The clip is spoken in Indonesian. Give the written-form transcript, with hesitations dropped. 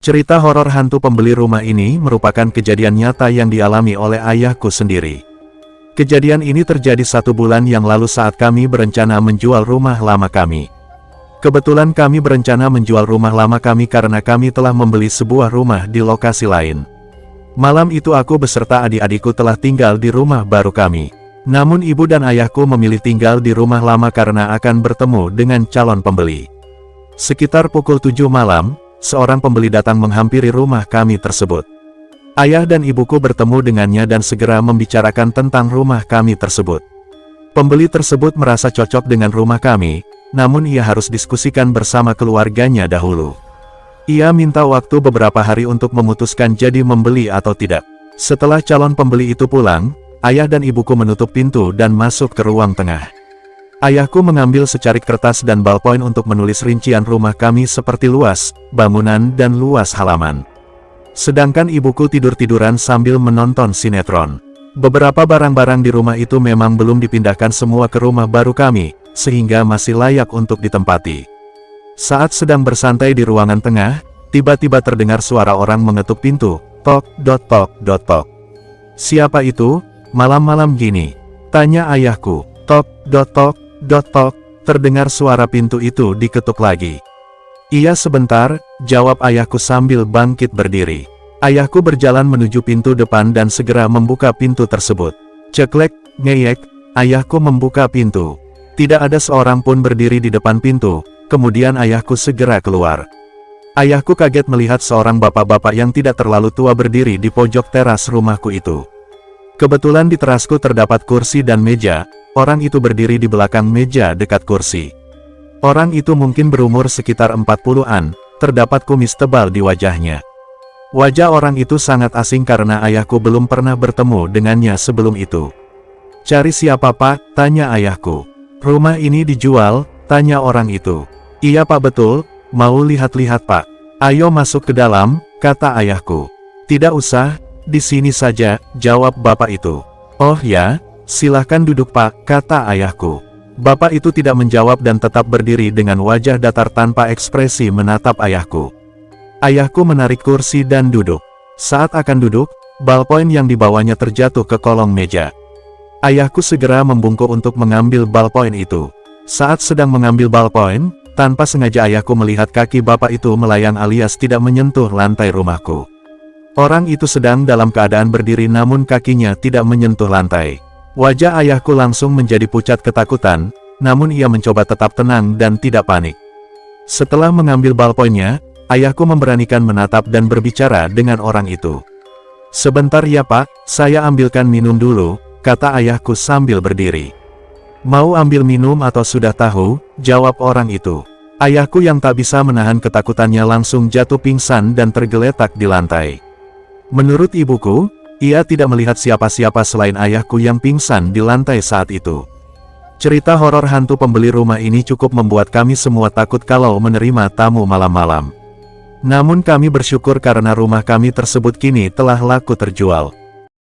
Cerita horor hantu pembeli rumah ini merupakan kejadian nyata yang dialami oleh ayahku sendiri. Kejadian ini terjadi 1 bulan yang lalu saat kami berencana menjual rumah lama kami. Kebetulan kami berencana menjual rumah lama kami karena kami telah membeli sebuah rumah di lokasi lain. Malam itu aku beserta adik-adikku telah tinggal di rumah baru kami. Namun ibu dan ayahku memilih tinggal di rumah lama karena akan bertemu dengan calon pembeli. Sekitar pukul 7 malam, seorang pembeli datang menghampiri rumah kami tersebut. Ayah dan ibuku bertemu dengannya dan segera membicarakan tentang rumah kami tersebut. Pembeli tersebut merasa cocok dengan rumah kami, namun ia harus diskusikan bersama keluarganya dahulu. Ia minta waktu beberapa hari untuk memutuskan jadi membeli atau tidak. Setelah calon pembeli itu pulang, ayah dan ibuku menutup pintu dan masuk ke ruang tengah. Ayahku mengambil secarik kertas dan ballpoint untuk menulis rincian rumah kami seperti luas, bangunan dan luas halaman. Sedangkan ibuku tidur-tiduran sambil menonton sinetron. Beberapa barang-barang di rumah itu memang belum dipindahkan semua ke rumah baru kami, sehingga masih layak untuk ditempati. Saat sedang bersantai di ruangan tengah, tiba-tiba terdengar suara orang mengetuk pintu, tok, dot, tok, dot, tok. Siapa itu? Malam-malam gini? Tanya ayahku. Tok, dot, tok. Dot tok, terdengar suara pintu itu diketuk lagi. Iya sebentar, jawab ayahku sambil bangkit berdiri. Ayahku berjalan menuju pintu depan dan segera membuka pintu tersebut. Ceklek, ngeyek, ayahku membuka pintu. Tidak ada seorang pun berdiri di depan pintu, kemudian ayahku segera keluar. Ayahku kaget melihat seorang bapak-bapak yang tidak terlalu tua berdiri di pojok teras rumahku itu. Kebetulan di terasku terdapat kursi dan meja. Orang itu berdiri di belakang meja dekat kursi. Orang itu mungkin berumur sekitar 40-an, terdapat kumis tebal di wajahnya. Wajah orang itu sangat asing karena ayahku belum pernah bertemu dengannya sebelum itu. Cari siapa Pak? Tanya ayahku. Rumah ini dijual? Tanya orang itu. Iya Pak betul, mau lihat-lihat Pak. Ayo masuk ke dalam, kata ayahku. Tidak usah, di sini saja, jawab bapak itu. Oh ya? Silahkan duduk Pak, kata ayahku. Bapak itu tidak menjawab dan tetap berdiri dengan wajah datar tanpa ekspresi menatap ayahku. Ayahku menarik kursi dan duduk. Saat akan duduk, ballpoint yang dibawanya terjatuh ke kolong meja. Ayahku segera membungkuk untuk mengambil ballpoint itu. Saat sedang mengambil ballpoint, tanpa sengaja ayahku melihat kaki bapak itu melayang alias tidak menyentuh lantai rumahku. Orang itu sedang dalam keadaan berdiri namun kakinya tidak menyentuh lantai. Wajah ayahku langsung menjadi pucat ketakutan, namun ia mencoba tetap tenang dan tidak panik. Setelah mengambil ballpointnya, ayahku memberanikan menatap dan berbicara dengan orang itu. Sebentar ya Pak, saya ambilkan minum dulu, kata ayahku sambil berdiri. Mau ambil minum atau sudah tahu? Jawab orang itu. Ayahku yang tak bisa menahan ketakutannya langsung jatuh pingsan dan tergeletak di lantai. Menurut ibuku, ia tidak melihat siapa-siapa selain ayahku yang pingsan di lantai saat itu. Cerita horor hantu pembeli rumah ini cukup membuat kami semua takut kalau menerima tamu malam-malam. Namun kami bersyukur karena rumah kami tersebut kini telah laku terjual.